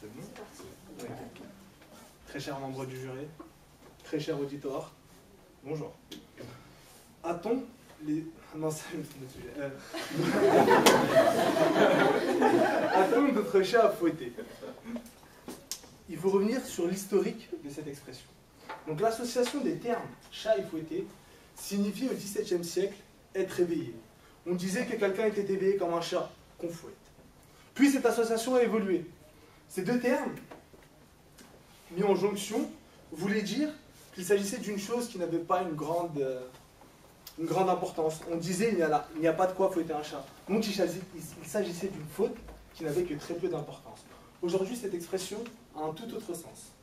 C'est bon? Ouais. Très cher membre du jury, très cher auditoire, bonjour. A-t-on les... Non, c'est le sujet. A-t-on d'autres chats à fouetter? Il faut revenir sur l'historique de cette expression. Donc l'association des termes chat et fouetté signifie au XVIIe siècle être éveillé. On disait que quelqu'un était éveillé comme un chat qu'on fouette. Puis cette association a évolué. Ces deux termes, mis en jonction, voulaient dire qu'il s'agissait d'une chose qui n'avait pas une grande importance. On disait il n'y a pas de quoi fouetter un chat. Donc il s'agissait d'une faute qui n'avait que très peu d'importance. Aujourd'hui, cette expression a un tout autre sens.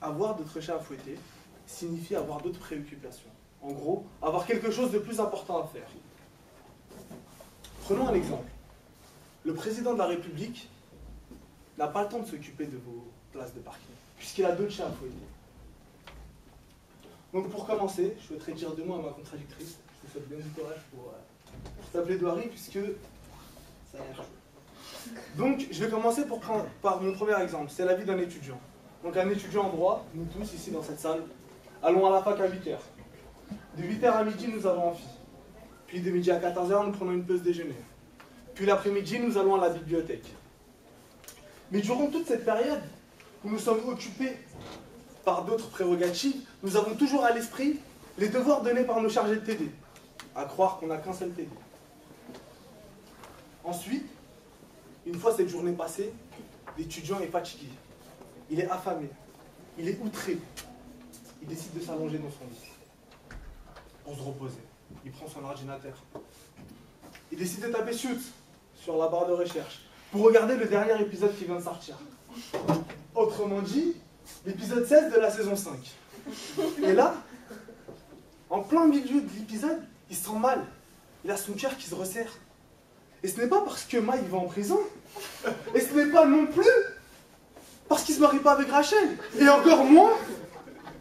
Avoir d'autres chats à fouetter signifie avoir d'autres préoccupations. En gros, avoir quelque chose de plus important à faire. Prenons un exemple. Le président de la République n'a pas le temps de s'occuper de vos places de parking, puisqu'il a d'autres chats à fouetter. Donc pour commencer, je souhaiterais dire deux mots à ma contradictrice. Je te souhaite bien du courage pour ta plaidoirie, puisque ça a l'air chaud. Donc je vais commencer par mon premier exemple, c'est la vie d'un étudiant. Donc un étudiant en droit, nous tous ici dans cette salle, allons à la fac à 8h. De 8h à midi, nous avons amphi. Puis de midi à 14h, nous prenons une pause déjeuner. Puis l'après-midi, nous allons à la bibliothèque. Mais durant toute cette période, où nous sommes occupés par d'autres prérogatives, nous avons toujours à l'esprit les devoirs donnés par nos chargés de TD. À croire qu'on n'a qu'un seul TD. Ensuite, une fois cette journée passée, l'étudiant est fatigué. Il est affamé. Il est outré. Il décide de s'allonger dans son lit pour se reposer. Il prend son ordinateur. Il décide de taper shoot sur la barre de recherche pour regarder le dernier épisode qui vient de sortir. Autrement dit, l'épisode 16 de la saison 5. Et là, en plein milieu de l'épisode, il se sent mal. Il a son cœur qui se resserre. Et ce n'est pas parce que Mike va en prison. Et ce n'est pas non plus parce qu'il ne se marie pas avec Rachel. Et encore moins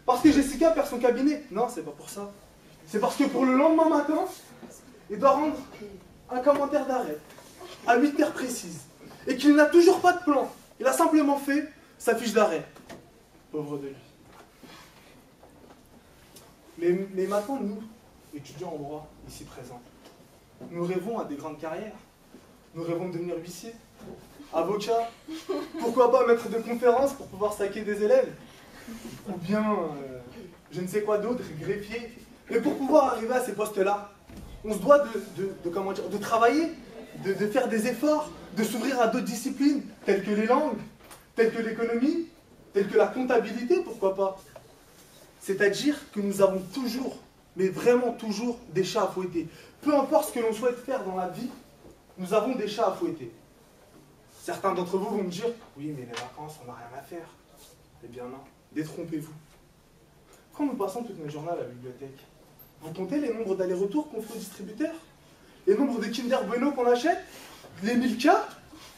parce que Jessica perd son cabinet. Non, c'est pas pour ça. C'est parce que pour le lendemain matin, il doit rendre un commentaire d'arrêt à 8h précises. Et qu'il n'a toujours pas de plan. Il a simplement fait sa fiche d'arrêt. Pauvre de lui. Mais maintenant, nous, étudiants en droit, ici présents, nous rêvons à des grandes carrières. Nous rêvons de devenir huissier, avocat, pourquoi pas maître de conférence pour pouvoir saquer des élèves, ou bien, je ne sais quoi d'autre, greffier. Mais pour pouvoir arriver à ces postes-là, on se doit de travailler, de faire des efforts, de s'ouvrir à d'autres disciplines, telles que les langues, telles que l'économie, telles que la comptabilité, pourquoi pas. C'est-à-dire que nous avons toujours, mais vraiment toujours, des chats à fouetter. Peu importe ce que l'on souhaite faire dans la vie, nous avons des chats à fouetter. Certains d'entre vous vont me dire, oui, mais les vacances, on n'a rien à faire. Eh bien non, détrompez-vous. Quand nous passons toute notre journée à la bibliothèque, vous comptez les nombres d'allers-retours qu'on fait au distributeur? Les nombres de Kinder Bueno qu'on achète? Les Milka?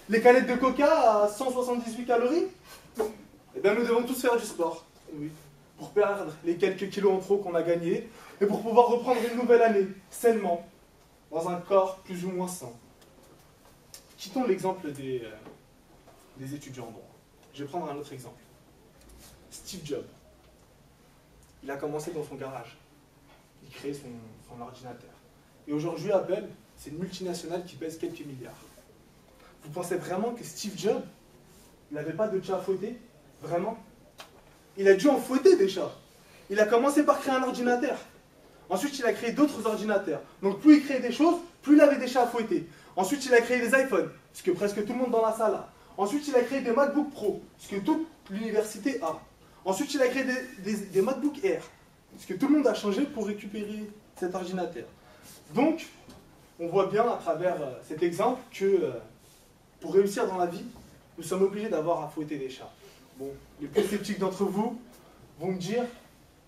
Les canettes de Coca à 178 calories? Eh bien nous devons tous faire du sport. Oui. Pour perdre les quelques kilos en trop qu'on a gagnés, et pour pouvoir reprendre une nouvelle année, sainement, dans un corps plus ou moins sain. Quittons l'exemple des étudiants en droit. Je vais prendre un autre exemple. Steve Jobs. Il a commencé dans son garage. Il crée son ordinateur. Et aujourd'hui, Apple, c'est une multinationale qui pèse quelques milliards. Vous pensez vraiment que Steve Jobs, il n'avait pas de chat à fouetter? Vraiment? Il a dû en fouetter des chats. Il a commencé par créer un ordinateur. Ensuite, il a créé d'autres ordinateurs. Donc plus il créait des choses, plus il avait des chats à fouetter. Ensuite, il a créé des iPhones, ce que presque tout le monde dans la salle a. Ensuite, il a créé des MacBook Pro, ce que toute l'université a. Ensuite, il a créé des MacBook Air, ce que tout le monde a changé pour récupérer cet ordinateur. Donc, on voit bien à travers cet exemple que pour réussir dans la vie, nous sommes obligés d'avoir à fouetter des chats. Bon, les plus sceptiques d'entre vous vont me dire,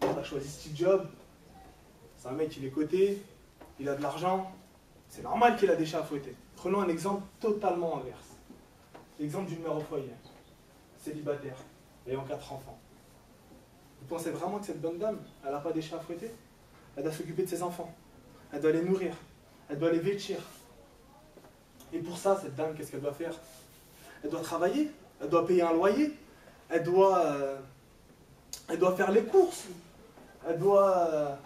on a choisi Steve Jobs, c'est un mec, il est coté, il a de l'argent, c'est normal qu'il a des chats à fouetter. Prenons un exemple totalement inverse. L'exemple d'une mère au foyer, célibataire, ayant 4 enfants. Vous pensez vraiment que cette bonne dame, elle n'a pas des chats à fouetter? Elle doit s'occuper de ses enfants, elle doit les nourrir, elle doit les vêtir. Et pour ça, cette dame, qu'est-ce qu'elle doit faire? Elle doit travailler, elle doit payer un loyer, elle doit faire les courses, elle doit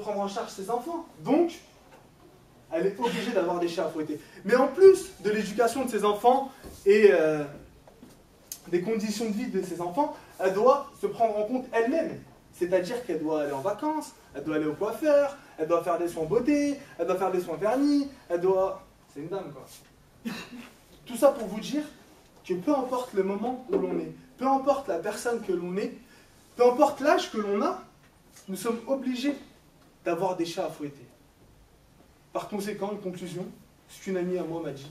prendre en charge ses enfants. Donc, elle est obligée d'avoir des chats à fouetter. Mais en plus de l'éducation de ses enfants et des conditions de vie de ses enfants, elle doit se prendre en compte elle-même. C'est-à-dire qu'elle doit aller en vacances, elle doit aller au coiffeur, elle doit faire des soins beauté, elle doit faire des soins vernis, elle doit... C'est une dame, quoi. Tout ça pour vous dire que peu importe le moment où l'on est, peu importe la personne que l'on est, peu importe l'âge que l'on a, nous sommes obligés d'avoir des chats à fouetter. Par conséquent, une conclusion, ce qu'une amie à moi m'a dit,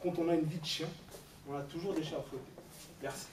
quand on a une vie de chien, on a toujours des chats à fouetter. Merci.